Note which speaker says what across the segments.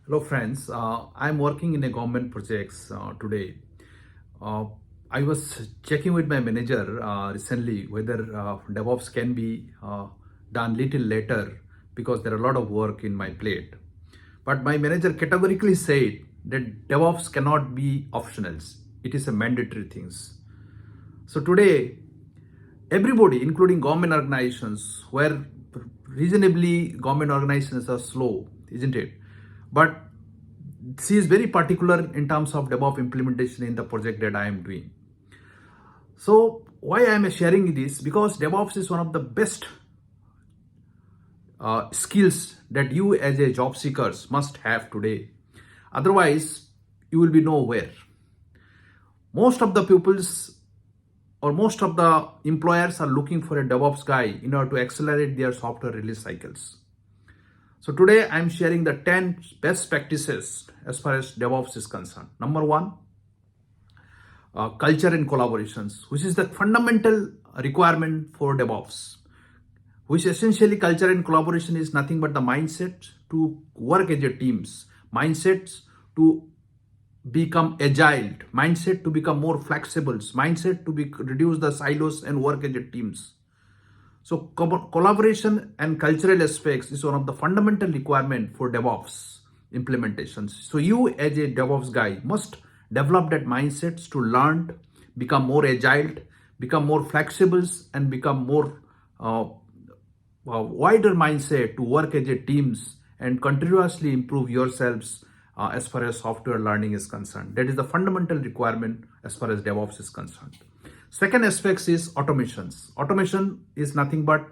Speaker 1: Hello friends, I'm working in a government projects today. Uh, I was checking with my manager recently whether DevOps can be done little later because there are a lot of work in my plate. But my manager categorically said that DevOps cannot be optionals. It is a mandatory things. So today, everybody, including government organizations, where reasonably government organizations are slow, isn't it? But she is very particular in terms of DevOps implementation in the project that I am doing. So why I am sharing this? Because DevOps is one of the best skills that you as a job seekers must have today. Otherwise, you will be nowhere. Most of the pupils or most of the employers are looking for a DevOps guy in order to accelerate their software release cycles. So today I'm sharing the 10 best practices as far as DevOps is concerned. Number one, culture and collaborations, which is the fundamental requirement for DevOps, which essentially culture and collaboration is nothing but the mindset to work as a teams, mindsets to become agile, mindset to become more flexible, mindset to reduce the silos and work as a teams. So collaboration and cultural aspects is one of the fundamental requirement for DevOps implementations. So you as a DevOps guy must develop that mindsets to learn, become more agile, become more flexible, and become more wider mindset to work as a teams and continuously improve yourselves as far as software learning is concerned. That is the fundamental requirement as far as DevOps is concerned. Second aspect is automations. Automation is nothing but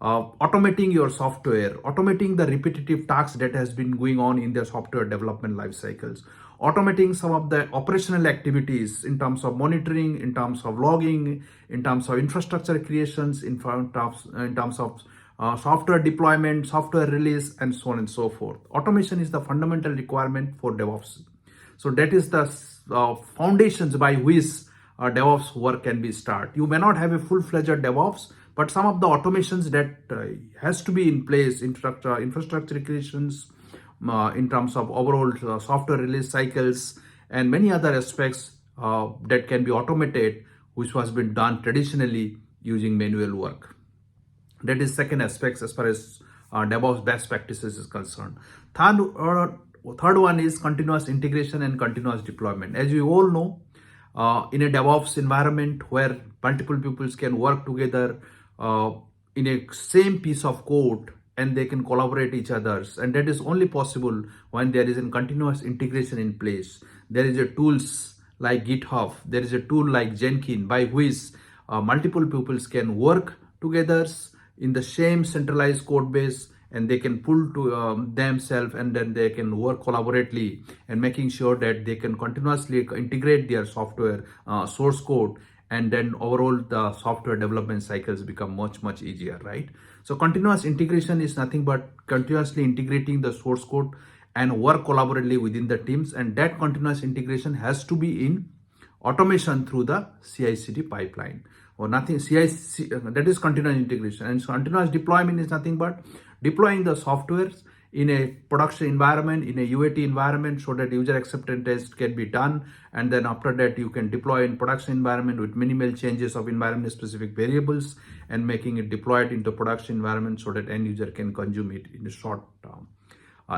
Speaker 1: automating your software, automating the repetitive tasks that has been going on in their software development life cycles, automating some of the operational activities in terms of monitoring, in terms of logging, in terms of infrastructure creations, in terms of software deployment, software release, and so on and so forth. Automation is the fundamental requirement for DevOps. So that is the foundations by which DevOps work can be started. You may not have a full-fledged DevOps, but some of the automations that has to be in place, infrastructure creations, in terms of overall software release cycles, and many other aspects that can be automated, which was been done traditionally using manual work. That is second aspect as far as DevOps best practices is concerned. Third one is continuous integration and continuous deployment. As you all know, in a DevOps environment where multiple people can work together in a same piece of code and they can collaborate each others, and that is only possible when there is a continuous integration in place. There is a tools like GitHub, there is a tool like Jenkins by which multiple peoples can work together in the same centralized code base, and they can pull to themselves, and then they can work collaboratively and making sure that they can continuously integrate their software source code, and then overall the software development cycles become much easier, right? So continuous integration is nothing but continuously integrating the source code and work collaboratively within the teams, and that continuous integration has to be in automation through the CI/CD pipeline or nothing. That is continuous integration, and continuous deployment is nothing but deploying the softwares in a production environment, in a UAT environment, so that user acceptance test can be done, and then after that you can deploy in production environment with minimal changes of environment specific variables and making it deployed into production environment so that end user can consume it in a short term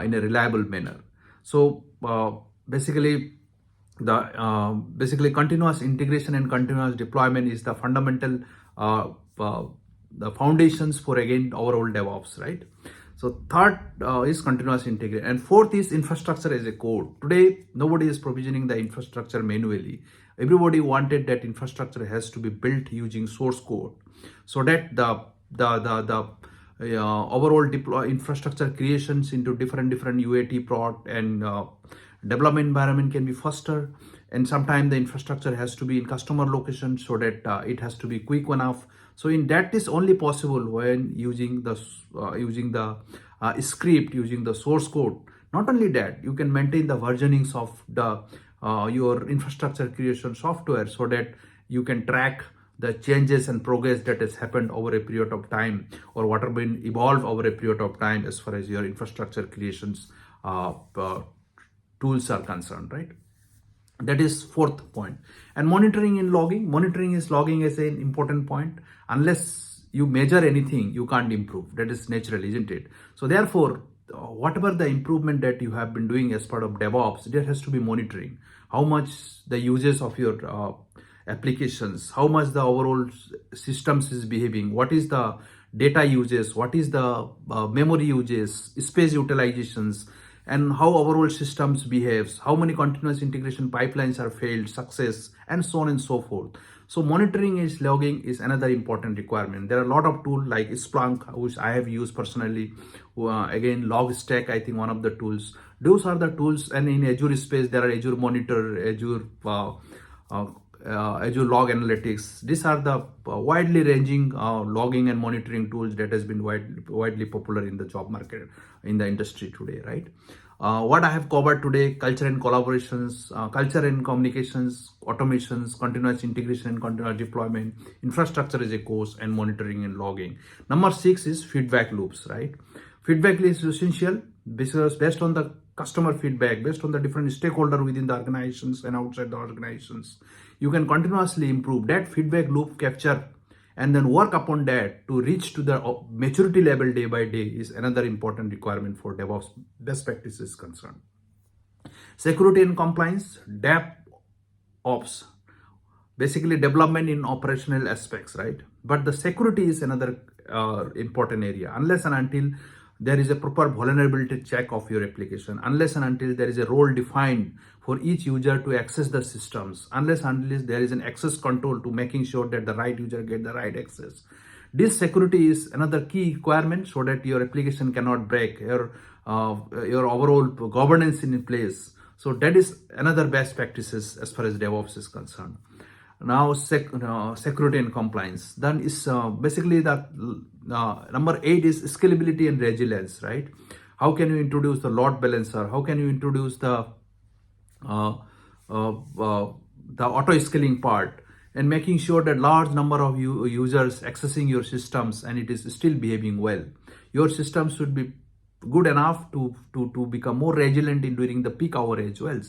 Speaker 1: in a reliable manner. So basically continuous integration and continuous deployment is the fundamental the foundations for again overall DevOps, right? So third is continuous integration, and fourth is infrastructure as a code. Today nobody is provisioning the infrastructure manually. Everybody wanted that infrastructure has to be built using source code, so that the overall deploy infrastructure creations into different UAT prod and development environment can be faster, and sometimes the infrastructure has to be in customer location so that it has to be quick enough. So in that is only possible when using the script, using the source code. Not only that, you can maintain the versionings of the your infrastructure creation software so that you can track the changes and progress that has happened over a period of time, or what have been evolved over a period of time as far as your infrastructure creations tools are concerned, right? That is fourth point. And monitoring and logging. Monitoring is logging as an important point. Unless you measure anything, you can't improve. That is natural, isn't it? So therefore, whatever the improvement that you have been doing as part of DevOps, there has to be monitoring. How much the uses of your applications, how much the overall systems is behaving, what is the data uses, what is the memory uses, space utilizations, and how overall systems behaves, how many continuous integration pipelines are failed, success, and so on and so forth. So monitoring is logging is another important requirement. There are a lot of tools like Splunk, which I have used personally. Again, Logstack, I think one of the tools. Those are the tools, and in Azure space, there are Azure Monitor, Azure Azure Log Analytics. These are the widely ranging logging and monitoring tools that has been widely popular in the job market, in the industry today, right? What I have covered today: culture and collaborations, culture and communications, automations, continuous integration and continuous deployment, infrastructure as a course, and monitoring and logging. Number 6 is feedback loops, right? Feedback is essential because based on the customer feedback, based on the different stakeholder within the organizations and outside the organizations, you can continuously improve that feedback loop capture and then work upon that to reach to the maturity level day by day is another important requirement for DevOps best practices concerned. Security and compliance, DevOps, basically development in operational aspects, right? But the security is another important area. Unless and until there is a proper vulnerability check of your application, unless and until there is a role defined for each user to access the systems, unless and until there is an access control to making sure that the right user get the right access. This security is another key requirement so that your application cannot break, your overall governance in place. So that is another best practices as far as DevOps is concerned. Now security and compliance. Then is basically the number 8 is scalability and resilience, right? How can you introduce the load balancer? How can you introduce the auto scaling part and making sure that large number of users accessing your systems and it is still behaving well. Your system should be good enough to become more resilient in during the peak hour as well.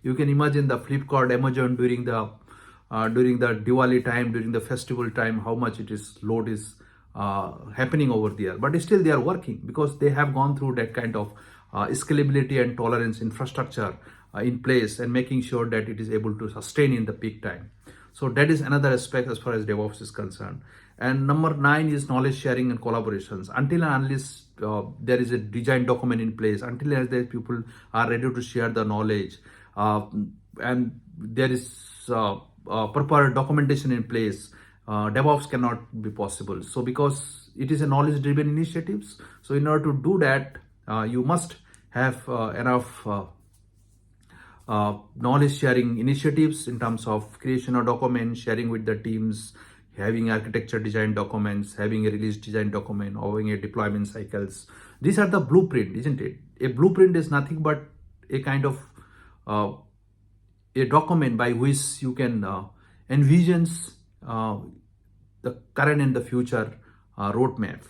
Speaker 1: You can imagine the Flipkart, Amazon during the Diwali time, during the festival time, how much it is load is happening over there. But still they are working because they have gone through that kind of scalability and tolerance infrastructure in place and making sure that it is able to sustain in the peak time. So that is another aspect as far as DevOps is concerned. And number 9 is knowledge sharing and collaborations. Until and unless there is a design document in place, until and unless people are ready to share the knowledge, and there is proper documentation in place, DevOps cannot be possible. So because it is a knowledge driven initiatives, so in order to do that, you must have enough knowledge sharing initiatives in terms of creation of documents, sharing with the teams, having architecture design documents, having a release design document, having a deployment cycles. These are the blueprint, isn't it? A blueprint is nothing but a kind of a document by which you can envision the current and the future roadmap.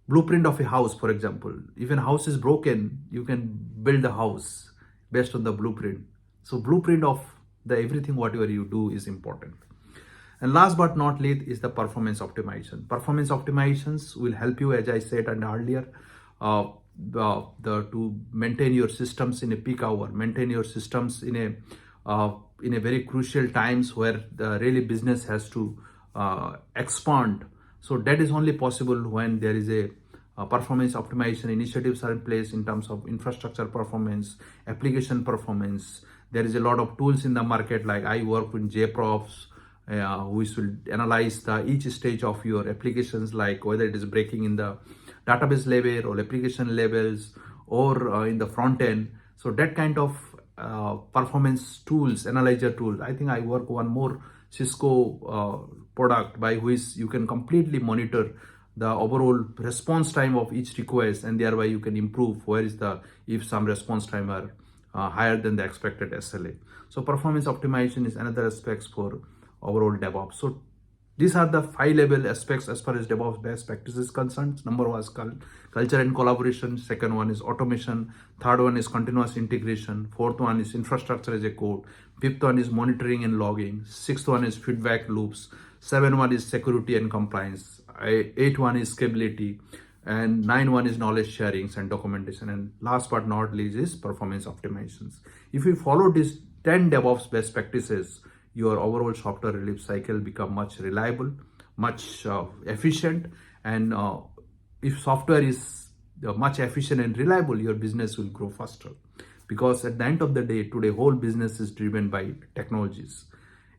Speaker 1: Blueprint of a house, for example. If a house is broken, you can build a house based on the blueprint. So blueprint of the everything whatever you do is important. And last but not least is the performance optimization. Performance optimizations will help you, as I said and earlier, to maintain your systems in a peak hour, maintain your systems in a very crucial times where the really business has to expand. So that is only possible when there is a performance optimization initiatives are in place in terms of infrastructure performance, application performance. There is a lot of tools in the market, like I work with JProps, which will analyze each stage of your applications, like whether it is breaking in the database level or application levels or in the front end. So that kind of performance tools, analyzer tools. I think I work one more Cisco product by which you can completely monitor the overall response time of each request, and thereby you can improve if some response time are higher than the expected SLA. So performance optimization is another aspect for overall DevOps. So These are the 5 level aspects as far as DevOps best practices concerned. Number one is culture and collaboration. Second one is automation. Third one is continuous integration. Fourth one is infrastructure as a code. Fifth one is monitoring and logging. Sixth one is feedback loops. Seven one is security and compliance. Eight one is scalability. And 9 1 is knowledge sharings and documentation. And last but not least is performance optimizations. If you follow these 10 DevOps best practices, your overall software release cycle become much reliable, much efficient. And if software is much efficient and reliable, your business will grow faster. Because at the end of the day, today whole business is driven by technologies.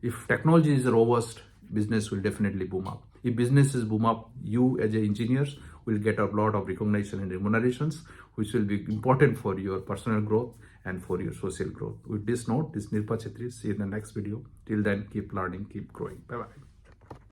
Speaker 1: If technology is robust, business will definitely boom up. If businesses boom up, you as engineers will get a lot of recognition and remunerations, which will be important for your personal growth and for your social growth. With this note, this is Nirpa Chetri. See you in the next video. Till then, keep learning, keep growing. Bye-bye.